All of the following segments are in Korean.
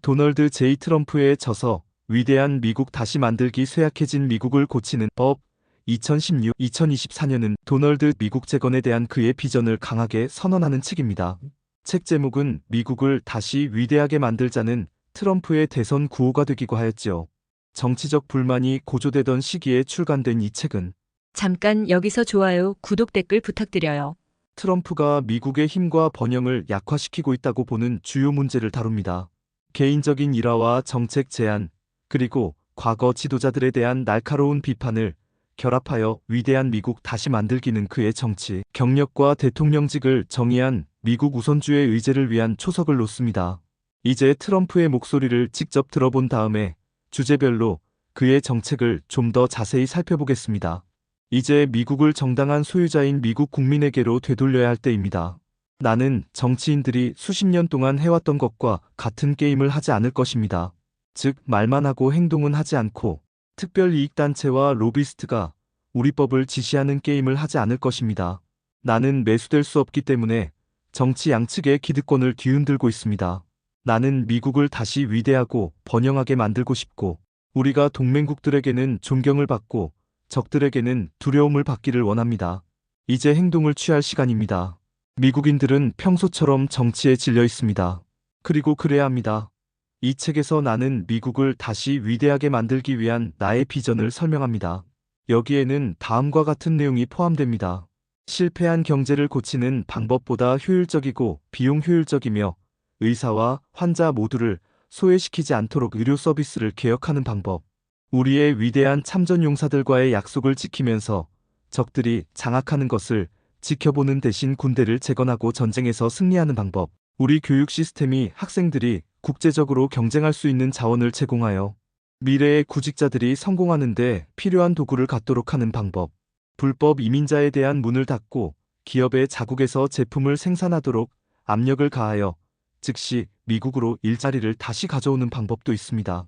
도널드 J. 트럼프의 저서 위대한 미국 다시 만들기 쇠약해진 미국을 고치는 법 2016-2024년은 도널드 미국 재건에 대한 그의 비전을 강하게 선언하는 책입니다. 책 제목은 미국을 다시 위대하게 만들자는 트럼프의 대선 구호가 되기도 하였지요. 정치적 불만이 고조되던 시기에 출간된 이 책은 잠깐 여기서 좋아요, 구독, 댓글 부탁드려요. 트럼프가 미국의 힘과 번영을 약화시키고 있다고 보는 주요 문제를 다룹니다. 개인적인 일화와 정책 제안, 그리고 과거 지도자들에 대한 날카로운 비판을 결합하여 위대한 미국 다시 만들기는 그의 정치, 경력과 대통령직을 정의한 미국 우선주의 의제를 위한 초석을 놓습니다. 이제 트럼프의 목소리를 직접 들어본 다음에 주제별로 그의 정책을 좀 더 자세히 살펴보겠습니다. 이제 미국을 정당한 소유자인 미국 국민에게로 되돌려야 할 때입니다. 나는 정치인들이 수십 년 동안 해왔던 것과 같은 게임을 하지 않을 것입니다. 즉, 말만 하고 행동은 하지 않고 특별이익단체와 로비스트가 우리 법을 지시하는 게임을 하지 않을 것입니다. 나는 매수될 수 없기 때문에 정치 양측의 기득권을 뒤흔들고 있습니다. 나는 미국을 다시 위대하고 번영하게 만들고 싶고, 우리가 동맹국들에게는 존경을 받고 적들에게는 두려움을 받기를 원합니다. 이제 행동을 취할 시간입니다. 미국인들은 평소처럼 정치에 질려 있습니다. 그리고 그래야 합니다. 이 책에서 나는 미국을 다시 위대하게 만들기 위한 나의 비전을 설명합니다. 여기에는 다음과 같은 내용이 포함됩니다. 실패한 경제를 고치는 방법보다 효율적이고 비용 효율적이며 의사와 환자 모두를 소외시키지 않도록 의료 서비스를 개혁하는 방법. 우리의 위대한 참전용사들과의 약속을 지키면서 적들이 장악하는 것을 지켜보는 대신 군대를 재건하고 전쟁에서 승리하는 방법. 우리 교육 시스템이 학생들이 국제적으로 경쟁할 수 있는 자원을 제공하여 미래의 구직자들이 성공하는데 필요한 도구를 갖도록 하는 방법. 불법 이민자에 대한 문을 닫고 기업의 자국에서 제품을 생산하도록 압력을 가하여 즉시 미국으로 일자리를 다시 가져오는 방법도 있습니다.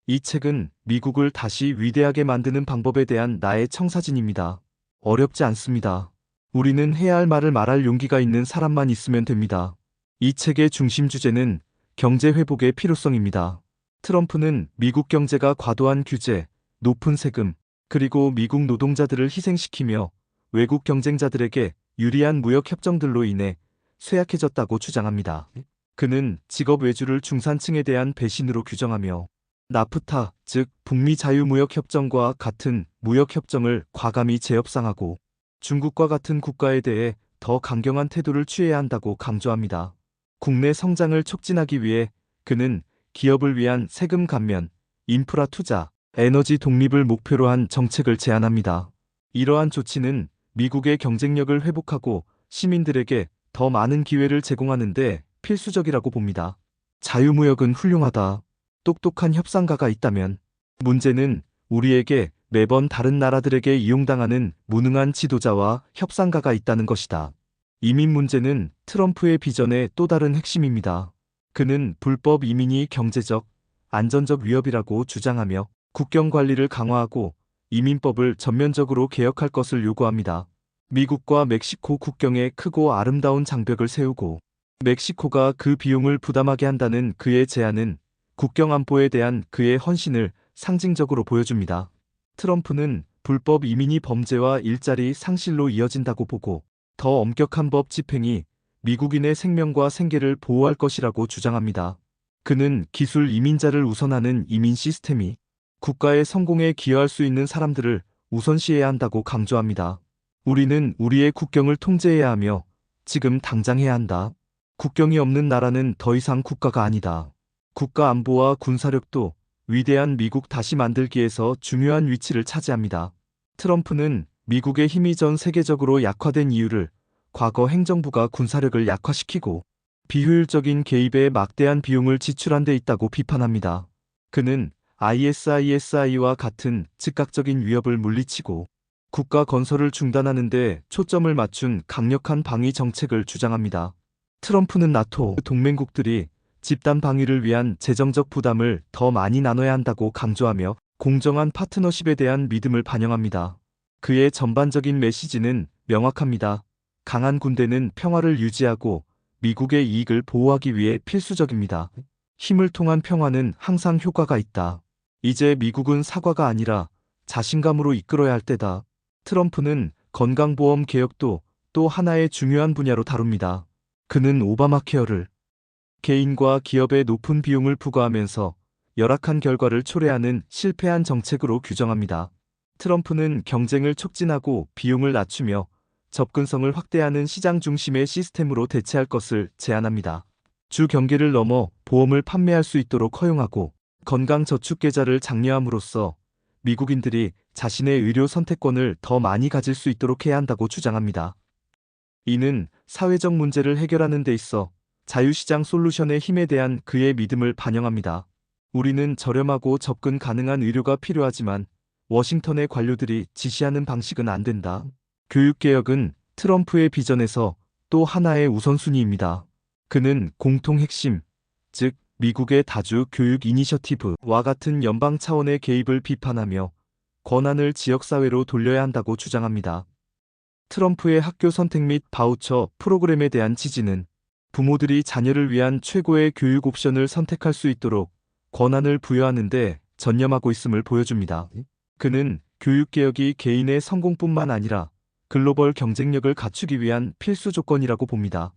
이 책은 미국을 다시 위대하게 만드는 방법에 대한 나의 청사진입니다. 어렵지 않습니다. 우리는 해야 할 말을 말할 용기가 있는 사람만 있으면 됩니다. 이 책의 중심 주제는 경제 회복의 필요성입니다. 트럼프는 미국 경제가 과도한 규제, 높은 세금, 그리고 미국 노동자들을 희생시키며 외국 경쟁자들에게 유리한 무역 협정들로 인해 쇠약해졌다고 주장합니다. 그는 직업 외주를 중산층에 대한 배신으로 규정하며 나프타, 즉 북미 자유무역협정과 같은 무역협정을 과감히 재협상하고 중국과 같은 국가에 대해 더 강경한 태도를 취해야 한다고 강조합니다. 국내 성장을 촉진하기 위해 그는 기업을 위한 세금 감면, 인프라 투자, 에너지 독립을 목표로 한 정책을 제안합니다. 이러한 조치는 미국의 경쟁력을 회복하고 시민들에게 더 많은 기회를 제공하는 데 필수적이라고 봅니다. 자유무역은 훌륭하다. 똑똑한 협상가가 있다면, 문제는 우리에게 매번 다른 나라들에게 이용당하는 무능한 지도자와 협상가가 있다는 것이다. 이민 문제는 트럼프의 비전의 또 다른 핵심입니다. 그는 불법 이민이 경제적, 안전적 위협이라고 주장하며 국경 관리를 강화하고 이민법을 전면적으로 개혁할 것을 요구합니다. 미국과 멕시코 국경에 크고 아름다운 장벽을 세우고 멕시코가 그 비용을 부담하게 한다는 그의 제안은 국경 안보에 대한 그의 헌신을 상징적으로 보여줍니다. 트럼프는 불법 이민이 범죄와 일자리 상실로 이어진다고 보고 더 엄격한 법 집행이 미국인의 생명과 생계를 보호할 것이라고 주장합니다. 그는 기술 이민자를 우선하는 이민 시스템이 국가의 성공에 기여할 수 있는 사람들을 우선시해야 한다고 강조합니다. 우리는 우리의 국경을 통제해야 하며 지금 당장 해야 한다. 국경이 없는 나라는 더 이상 국가가 아니다. 국가 안보와 군사력도 위대한 미국 다시 만들기에서 중요한 위치를 차지합니다. 트럼프는 미국의 힘이 전 세계적으로 약화된 이유를 과거 행정부가 군사력을 약화시키고 비효율적인 개입에 막대한 비용을 지출한 데 있다고 비판합니다. 그는 ISISI와 같은 즉각적인 위협을 물리치고 국가 건설을 중단하는 데 초점을 맞춘 강력한 방위 정책을 주장합니다. 트럼프는 나토 동맹국들이 집단 방위를 위한 재정적 부담을 더 많이 나눠야 한다고 강조하며 공정한 파트너십에 대한 믿음을 반영합니다. 그의 전반적인 메시지는 명확합니다. 강한 군대는 평화를 유지하고 미국의 이익을 보호하기 위해 필수적입니다. 힘을 통한 평화는 항상 효과가 있다. 이제 미국은 사과가 아니라 자신감으로 이끌어야 할 때다. 트럼프는 건강보험 개혁도 또 하나의 중요한 분야로 다룹니다. 그는 오바마 케어를 개인과 기업에 높은 비용을 부과하면서 열악한 결과를 초래하는 실패한 정책으로 규정합니다. 트럼프는 경쟁을 촉진하고 비용을 낮추며 접근성을 확대하는 시장 중심의 시스템으로 대체할 것을 제안합니다. 주 경계를 넘어 보험을 판매할 수 있도록 허용하고 건강저축계좌를 장려함으로써 미국인들이 자신의 의료 선택권을 더 많이 가질 수 있도록 해야 한다고 주장합니다. 이는 사회적 문제를 해결하는 데 있어 자유시장 솔루션의 힘에 대한 그의 믿음을 반영합니다. 우리는 저렴하고 접근 가능한 의료가 필요하지만 워싱턴의 관료들이 지시하는 방식은 안 된다. 교육개혁은 트럼프의 비전에서 또 하나의 우선순위입니다. 그는 공통 핵심, 즉 미국의 다주 교육 이니셔티브와 같은 연방 차원의 개입을 비판하며 권한을 지역사회로 돌려야 한다고 주장합니다. 트럼프의 학교 선택 및 바우처 프로그램에 대한 지지는 부모들이 자녀를 위한 최고의 교육 옵션을 선택할 수 있도록 권한을 부여하는 데 전념하고 있음을 보여줍니다. 그는 교육개혁이 개인의 성공뿐만 아니라 글로벌 경쟁력을 갖추기 위한 필수 조건이라고 봅니다.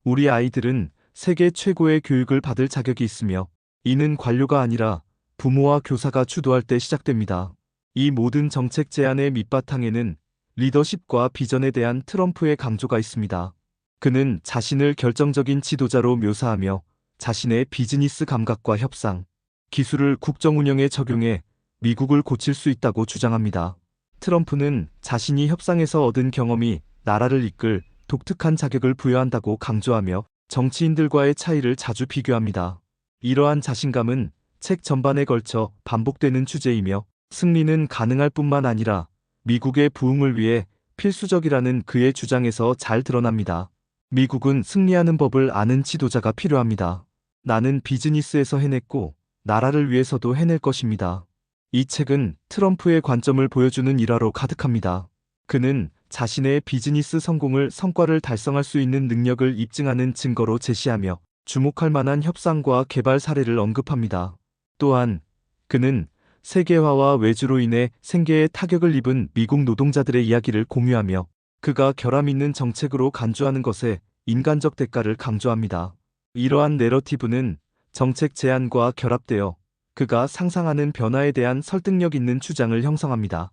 우리 아이들은 세계 최고의 교육을 받을 자격이 있으며 이는 관료가 아니라 부모와 교사가 주도할 때 시작됩니다. 이 모든 정책 제안의 밑바탕에는 리더십과 비전에 대한 트럼프의 강조가 있습니다. 그는 자신을 결정적인 지도자로 묘사하며 자신의 비즈니스 감각과 협상, 기술을 국정 운영에 적용해 미국을 고칠 수 있다고 주장합니다. 트럼프는 자신이 협상에서 얻은 경험이 나라를 이끌 독특한 자격을 부여한다고 강조하며 정치인들과의 차이를 자주 비교합니다. 이러한 자신감은 책 전반에 걸쳐 반복되는 주제이며 승리는 가능할 뿐만 아니라 미국의 부흥을 위해 필수적이라는 그의 주장에서 잘 드러납니다. 미국은 승리하는 법을 아는 지도자가 필요합니다. 나는 비즈니스에서 해냈고 나라를 위해서도 해낼 것입니다. 이 책은 트럼프의 관점을 보여주는 일화로 가득합니다. 그는 자신의 비즈니스 성공을 성과를 달성할 수 있는 능력을 입증하는 증거로 제시하며 주목할 만한 협상과 개발 사례를 언급합니다. 또한 그는 세계화와 외주로 인해 생계에 타격을 입은 미국 노동자들의 이야기를 공유하며 그가 결함 있는 정책으로 간주하는 것에 인간적 대가를 강조합니다. 이러한 내러티브는 정책 제안과 결합되어 그가 상상하는 변화에 대한 설득력 있는 주장을 형성합니다.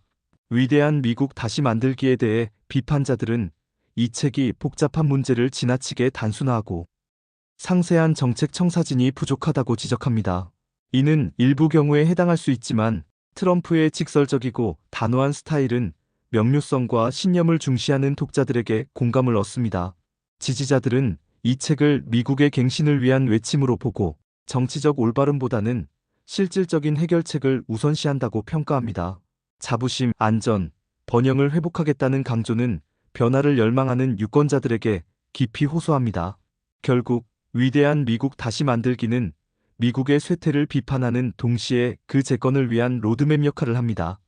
위대한 미국 다시 만들기에 대해 비판자들은 이 책이 복잡한 문제를 지나치게 단순화하고 상세한 정책 청사진이 부족하다고 지적합니다. 이는 일부 경우에 해당할 수 있지만 트럼프의 직설적이고 단호한 스타일은 명료성과 신념을 중시하는 독자들에게 공감을 얻습니다. 지지자들은 이 책을 미국의 갱신을 위한 외침으로 보고 정치적 올바름보다는 실질적인 해결책을 우선시한다고 평가합니다. 자부심, 안전, 번영을 회복하겠다는 강조는 변화를 열망하는 유권자들에게 깊이 호소합니다. 결국 위대한 미국 다시 만들기는 미국의 쇠퇴를 비판하는 동시에 그 재건을 위한 로드맵 역할을 합니다.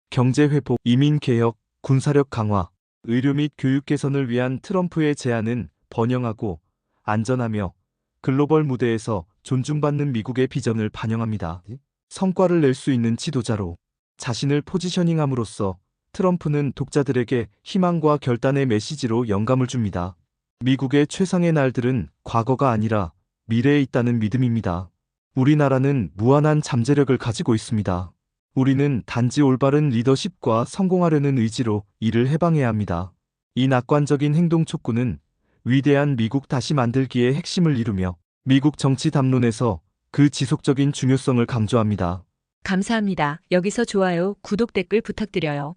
경제 회복, 이민 개혁, 군사력 강화, 의료 및 교육 개선을 위한 트럼프의 제안은 번영하고 안전하며 글로벌 무대에서 존중받는 미국의 비전을 반영합니다. 성과를 낼 수 있는 지도자로 자신을 포지셔닝함으로써 트럼프는 독자들에게 희망과 결단의 메시지로 영감을 줍니다. 미국의 최상의 날들은 과거가 아니라 미래에 있다는 믿음입니다. 우리나라는 무한한 잠재력을 가지고 있습니다. 우리는 단지 올바른 리더십과 성공하려는 의지로 이를 해방해야 합니다. 이 낙관적인 행동 촉구는 위대한 미국 다시 만들기의 핵심을 이루며 미국 정치 담론에서 그 지속적인 중요성을 강조합니다. 감사합니다. 여기서 좋아요, 구독, 댓글 부탁드려요.